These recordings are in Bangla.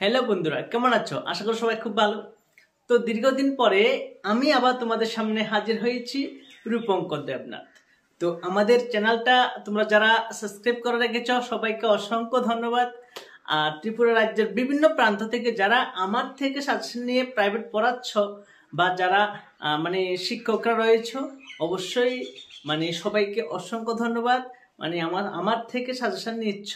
হ্যালো বন্ধুরা, কেমন আছো? আশা করি সবাই খুব ভালো। তো দীর্ঘদিন পরে আমি আবার তোমাদের সামনে হাজির হয়েছি, রূপঙ্কর দেবনাথ। তো আমাদের চ্যানেলটা তোমরা যারা সাবস্ক্রাইব করে রেখেছ সবাইকে অসংখ্য ধন্যবাদ। আর ত্রিপুরা রাজ্যের বিভিন্ন প্রান্ত থেকে যারা আমার থেকে সাজেশন নিয়ে প্রাইভেট পড়াচ্ছ বা যারা শিক্ষকরা রয়েছ, অবশ্যই সবাইকে অসংখ্য ধন্যবাদ। আমার থেকে সাজেশন নিচ্ছ,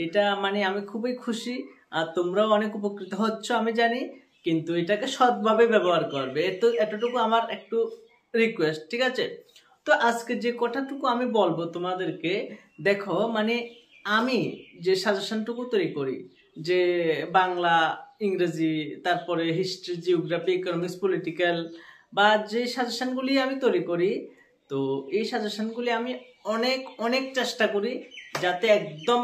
এটা আমি খুবই খুশি। আর তোমরাও অনেক উপকৃত হচ্ছ আমি জানি, কিন্তু এটাকে সৎভাবে ব্যবহার করবে, এতটুকু আমার একটু রিকোয়েস্ট, ঠিক আছে? তো আজকে যে কথাটুকু আমি বলবো তোমাদেরকে, দেখো আমি যে সাজেশনটুকু তৈরি করি, যে বাংলা, ইংরেজি, তারপরে হিস্ট্রি, জিওগ্রাফি, ইকোনমিক্স, পলিটিক্যাল, বা যে সাজেশনগুলি আমি তৈরি করি, তো এই সাজেশনগুলি আমি অনেক অনেক চেষ্টা করি যাতে একদম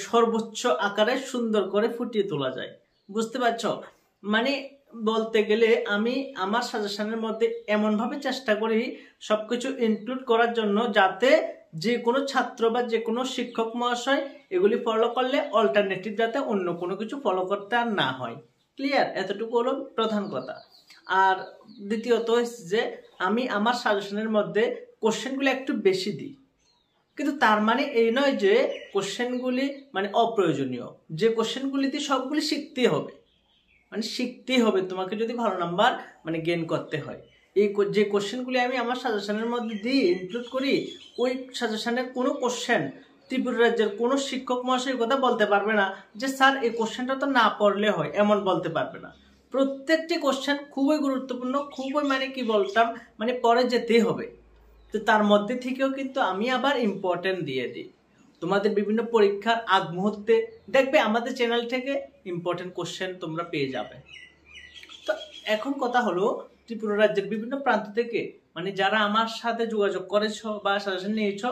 সর্বোচ্চ আকারে সুন্দর করে ফুটিয়ে তোলা যায়। বুঝতে পারছো? বলতে গেলে আমি আমার সাজেশনের মধ্যে এমনভাবে চেষ্টা করি সবকিছু ইনক্লুড করার জন্য, যাতে যে কোনো ছাত্র বা যে কোনো শিক্ষক মহাশয় এগুলি ফলো করলে অল্টারনেটিভ যাতে অন্য কোনো কিছু ফলো করতে আর না হয়। ক্লিয়ার? এতটুকু হলো প্রধান কথা। আর দ্বিতীয়ত যে আমি আমার সাজেশনের মধ্যে কোশ্চেনগুলো একটু বেশি দিই, কিন্তু তার এই নয় যে কোশ্চেনগুলি অপ্রয়োজনীয়। যে কোশ্চেনগুলি দিয়ে সবগুলি শিখতেই হবে, শিখতেই হবে তোমাকে যদি ভালো নাম্বার গেইন করতে হয়। যে কোশ্চেনগুলি আমি আমার সাজেশনের মধ্যে দিই, ইনক্লুড করি, ওই সাজেশনের কোনো কোশ্চেন ত্রিপুরা রাজ্যের কোনো শিক্ষক মহাশয়ের কথা বলতে পারবে না যে স্যার এই কোশ্চেনটা তো না পড়লে হয়, এমন বলতে পারবে না। প্রত্যেকটি কোশ্চেন খুবই গুরুত্বপূর্ণ, খুবই কি বলতাম পরে যেতেই হবে। তো তার মধ্যে থেকেও কিন্তু আমি আবার ইম্পর্টেন্ট দিয়ে দিই। তোমাদের বিভিন্ন পরীক্ষার আগ মুহূর্তে দেখবে আমাদের চ্যানেল থেকে ইম্পর্টেন্ট কোশ্চেন তোমরা পেয়ে যাবে। তো এখন কথা হলো, ত্রিপুরা রাজ্যের বিভিন্ন প্রান্ত থেকে যারা আমার সাথে যোগাযোগ করেছ বা সাজেশন নিয়েছ,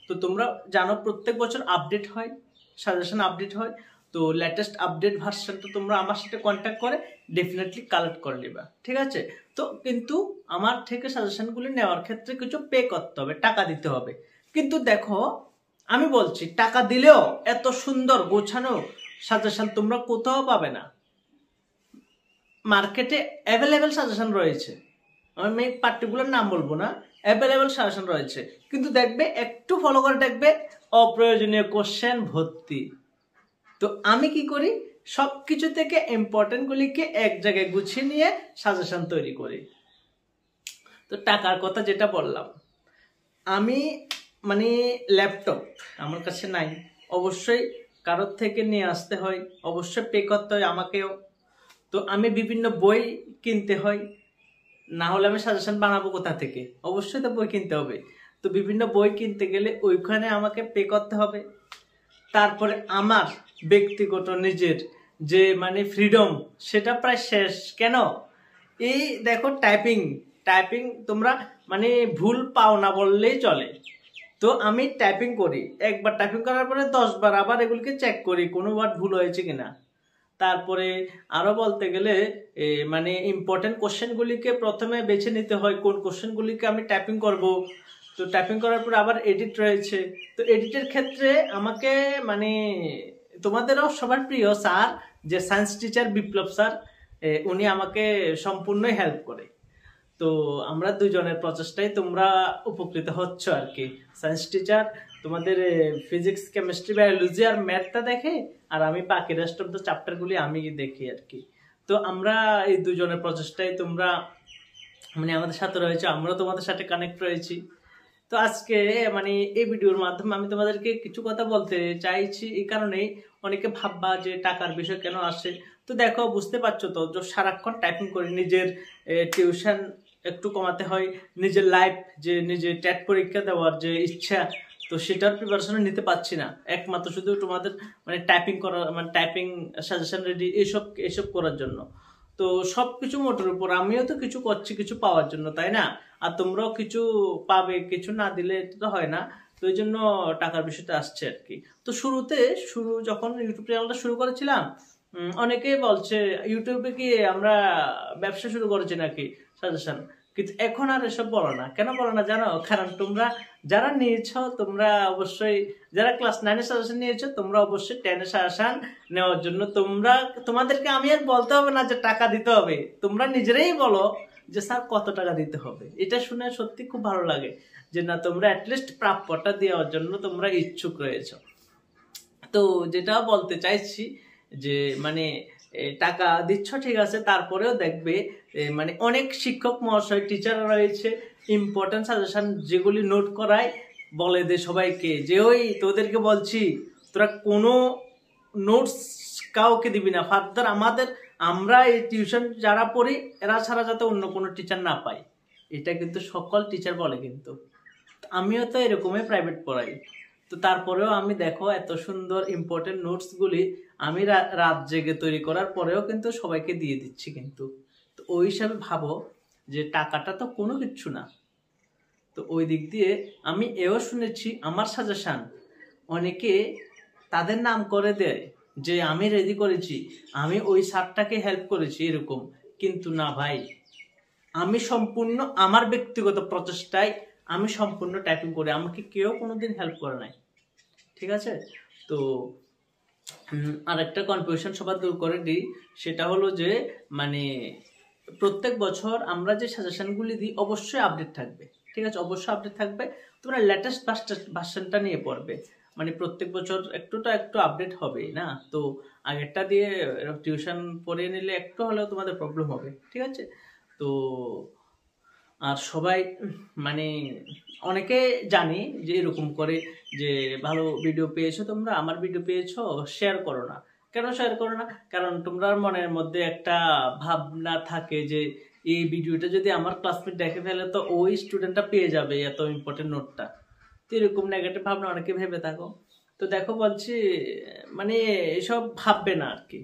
তো তোমরা জানো প্রত্যেক বছর আপডেট হয়, সাজেশন আপডেট হয়। তো লেটেস্ট আপডেট ভার্সনটা তোমরা আমার সাথে কন্ট্যাক্ট করে ডেফিনেটলি কালেক্ট করে নেবা, ঠিক আছে? তো কিন্তু আমার থেকে সাজেশনগুলি নেওয়ার ক্ষেত্রে কিছু পে করতে হবে, টাকা দিতে হবে। কিন্তু দেখো, আমি বলছি টাকা দিলেও এত সুন্দর গোছানো সাজেশন তোমরা কোথাও পাবে না। মার্কেটে অ্যাভেলেবেল সাজেশন রয়েছে, আমি পার্টিকুলার নাম বলবো না, অ্যাভেলেবেল সাজেশন রয়েছে, কিন্তু দেখবে একটু ফলো করে দেখবে অপ্রয়োজনীয় কোশ্চেন ভর্তি। তো আমি কি করি, সবকিছু থেকে ইম্পর্টেন্ট গুলিকে এক জায়গায় গুছিয়ে নিয়ে সাজেশন তৈরি করি। তো টাকার কথা যেটা বললাম, আমি ল্যাপটপ আমার কাছে নাই, অবশ্যই কারোর থেকে নিয়ে আসতে হয়, অবশ্যই পে করতে হয় আমাকেও। তো আমি বিভিন্ন বই কিনতে হয়, না হলে আমি সাজেশন বানাবো কোথা থেকে? অবশ্যই তো বই কিনতে হবে। তো বিভিন্ন বই কিনতে গেলে ওইখানে আমাকে পে করতে হবে। তারপরে আমার ব্যক্তিগত নিজের যে ফ্রিডম, সেটা প্রায় শেষ। কেন? এই দেখো, টাইপিং টাইপিং তোমরা ভুল পাও না বললেই চলে। তো আমি টাইপিং করি, একবার টাইপিং করার পরে 10 বার আবার এগুলিকে চেক করি কোনো ওয়ার্ড ভুল হয়েছে কিনা। তারপরে আরো বলতে গেলে ইম্পর্টেন্ট কোশ্চেনগুলিকে প্রথমে বেছে নিতে হয়, কোন কোশ্চেনগুলিকে আমি টাইপিং করব। তো টাইপিং করার পর আবার এডিট রয়েছে। তো এডিটের ক্ষেত্রে আমাকে তোমাদেরও সবার প্রিয় স্যার, যে সায়েন্স টিচার বিপ্লব স্যার, উনি আমাকে সম্পূর্ণই হেল্প করে। তো আমরা দুজনের প্রচেষ্টায় তোমরা উপকৃত হচ্ছ আর কি। সায়েন্স টিচার তোমাদের ফিজিক্স, কেমিস্ট্রি, বায়োলজি আর ম্যাথটা দেখে, আর আমি বাকি রেস্ট অফ দ্য চ্যাপ্টারগুলি আমি দেখি আর কি। তো আমরা এই দুজনের প্রচেষ্টায় তোমরা আমাদের সাথে রয়েছে, আমরা তোমাদের সাথে কানেক্ট রয়েছি। তো আজকে এই ভিডিওর মাধ্যমে আমি তোমাদেরকে কিছু কথা বলতে চাইছি, এই কারণেই অনেকে ভাববা যে টাকার বিষয় কেন আসে। তো দেখো, বুঝতে পারছো তো, যে সারাক্ষণ টাইপিং করি, নিজের টিউশন একটু কমাতে হয়, নিজের লাইফ, যে নিজে টেট পরীক্ষা দেওয়ার যে ইচ্ছা, তো সেটার প্রিপারেশন নিতে পারছি না, একমাত্র শুধু তোমাদের টাইপিং করা, টাইপিং সাজেশন রেডি, এসব করার জন্য। তো সবকিছু মোটের উপর আমিও তো কিছু করছি কিছু পাওয়ার জন্য, তাই না? আর তোমরাও কিছু পাবে, কিছু না দিলে তো হয় না। তো এই জন্য টাকার বিষয়টা আসছে আর কি। তো যখন ইউটিউব চ্যানেলটা শুরু করেছিলাম, অনেকেই বলছে ইউটিউবে কি আমরা ব্যবসা শুরু করেছি নাকি সাজেশন, কিন্তু এখন আর এসব বলো না। কেন বলো না জানো? কারণ তোমরা যারা নিয়েছো, তোমরা অবশ্যই যারা ক্লাস 9 এর সাজেশন নিয়েছো, তোমরা অবশ্যই 10 এর সাজেশন নেওয়ার জন্য তোমাদেরকে আমি আর বলতে হবে না যে টাকা দিতে হবে। তোমরা নিজেরাই বলো যে স্যার কত টাকা দিতে হবে। এটা শুনে সত্যি খুব ভালো লাগে যে না, তোমরা অ্যাটলিস্ট প্রাপ্যটা দেওয়ার জন্য তোমরা ইচ্ছুক রয়েছো। তো যেটা বলতে চাইছি যে মানে টাকা দিচ্ছ ঠিক আছে, তারপরেও দেখবে মানে অনেক শিক্ষক মহাশয় টিচার রয়েছে ইম্পর্টেন্ট সাজেশন যেগুলি নোট করায় বলে দে সবাইকে যে ওই তোদেরকে বলছি তোরা কোনো নোটস কাউকে দিবি না ফার্দার। আমরা এই টিউশন যারা পড়ি এরা ছাড়া যাতে অন্য কোনো টিচার না পাই, এটা কিন্তু সকল টিচার বলে। কিন্তু আমিও তো এরকমই প্রাইভেট পড়াই, তো তারপরেও আমি দেখো এত সুন্দর ইম্পর্টেন্ট নোটসগুলি আমি রাত জেগে তৈরি করার পরেও কিন্তু সবাইকে দিয়ে দিচ্ছি। কিন্তু তো ওই হিসাবে ভাবো যে টাকাটা তো কোনো কিচ্ছু না। তো ওই দিক দিয়ে আমি এও শুনেছি আমার সাজেশন অনেকে তাদের নাম করে দেয় যে আমি রেডি করেছি, আমি ওই স্যারটাকে হেল্প করেছি এরকম। কিন্তু না ভাই, আমি সম্পূর্ণ আমার ব্যক্তিগত প্রচেষ্টায় আমি সম্পূর্ণ টাইপিং করে, আমাকে কেউ কোনোদিন হেল্প করে নাই। ঠিক আছে? তো আর একটা কনফিউশন সবার দূর করে দিই, সেটা হলো যে মানে প্রত্যেক বছর আমরা যে সাজেশনগুলি দিই অবশ্যই আপডেট থাকবে। ঠিক আছে? অবশ্যই আপডেট থাকবে। তোমরা লেটেস্ট ভার্সনটা নিয়ে পড়বে। মানে প্রত্যেক বছর একটু আপডেট হবেই না? তো আগেরটা দিয়ে টিউশন পড়িয়ে নিলে একটু হলেও তোমাদের প্রবলেম হবে। ঠিক আছে? তো আর সবাই মানে অনেকে জানি যে এরকম করে যে ভালো ভিডিও পেয়েছো, তোমরা আমার ভিডিও পেয়েছো, শেয়ার করো না। কেন শেয়ার করো না? কারণ তোমরা মনের মধ্যে একটা ভাবনা থাকে যে এই ভিডিওটা যদি আমার ক্লাসমেট দেখে ফেলে তো ওই স্টুডেন্টটা পেয়ে যাবে এত ইম্পর্টেন্ট নোটটা। তো এরকম নেগেটিভ ভাবনা অনেকে ভেবে থাকো। তো দেখো বলছি মানে এসব ভাববে না আর কি।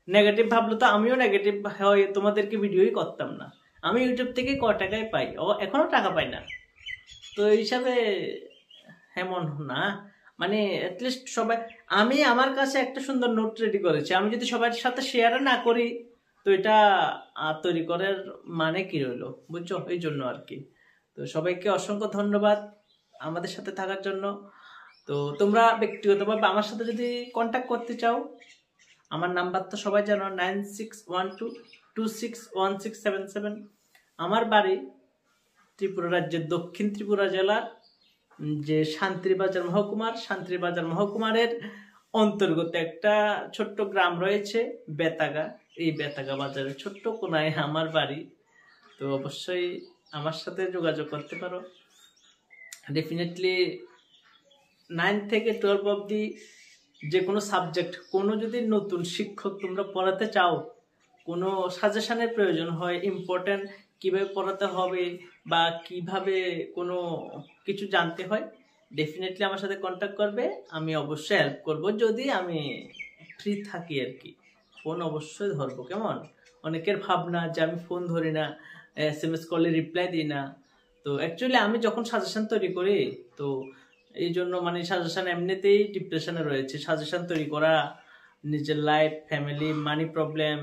নেগেটিভ ভাবলে তো আমিও নেগেটিভ হয় তোমাদেরকে ভিডিওই করতাম না। আমি ইউটিউব থেকে ক টাকায় পাই, এখনো টাকা পাই না। তো এই হিসাবে এমন না, মানে অ্যাটলিস্ট সবাই, আমি আমার কাছে একটা সুন্দর নোট রেডি করেছি, আমি যদি সবার সাথে শেয়ার না করি তো এটা তৈরি করার মানে কি রইলো, বুঝছো? এই জন্য আর কি। তো সবাইকে অসংখ্য ধন্যবাদ আমাদের সাথে থাকার জন্য। তো তোমরা ব্যক্তিগতভাবে আমার সাথে যদি কন্ট্যাক্ট করতে চাও, আমার নাম্বার তো সবাই জানো 9612261677। আমার বাড়ি ত্রিপুরা রাজ্যের দক্ষিণ ত্রিপুরা জেলার যে শান্তিবাজার মহকুমারের অন্তর্গত একটা ছোট্ট গ্রাম রয়েছে বেতাগা। এই বেতাগা বাজারের ছোট্ট কোনায় আমার বাড়ি। তো অবশ্যই আমার সাথে যোগাযোগ করতে পারো। ডেফিনেটলি 9 থেকে 12 অবধি যে কোনো সাবজেক্ট, কোনো যদি নতুন শিক্ষক তোমরা পড়াতে চাও, কোনো সাজেশনের প্রয়োজন হয়, ইম্পর্টেন্ট কিভাবে পড়াতে হবে বা কিভাবে কোনো কিছু জানতে হয়, ডেফিনেটলি আমার সাথে কন্ট্যাক্ট করবে। আমি অবশ্যই হেল্প করব যদি আমি ফ্রি থাকি আর কি। ফোন অবশ্যই ধরবো। কেমন? অনেকের ভাবনা যে আমি ফোন ধরি না, SMS করলে রিপ্লাই দিই না। তো অ্যাকচুয়ালি আমি যখন সাজেশন তৈরি করি তো এই জন্য মানে সাজেশন এমনিতেই ডিপ্রেশনে রয়েছে। সাজেশন তৈরি করা, নিজের লাইফ, ফ্যামিলি, মানি প্রবলেম,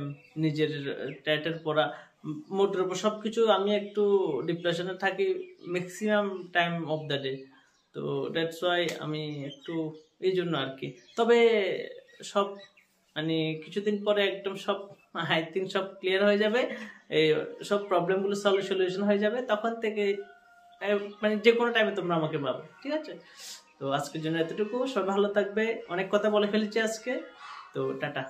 নিজের টাইটেল পড়া, মোটের উপর সব কিছু আমি একটু ডিপ্রেশনে থাকি maximum time of the day. তো দ্যাটস ওয়াই আমি একটু এই জন্য আর কি। তবে সব মানে কিছুদিন পরে একদম সব আই থিঙ্ক সব ক্লিয়ার হয়ে যাবে, এই সব প্রবলেমগুলো সলিউশন হয়ে যাবে। তখন থেকে মানে যে কোনো টাইমে তোমরা আমাকে পাবে। ঠিক আছে? তো আজকের জন্য এতটুকু। সবাই ভালো থাকবে। অনেক কথা বলে ফেলেছি আজকে। তো টাটা।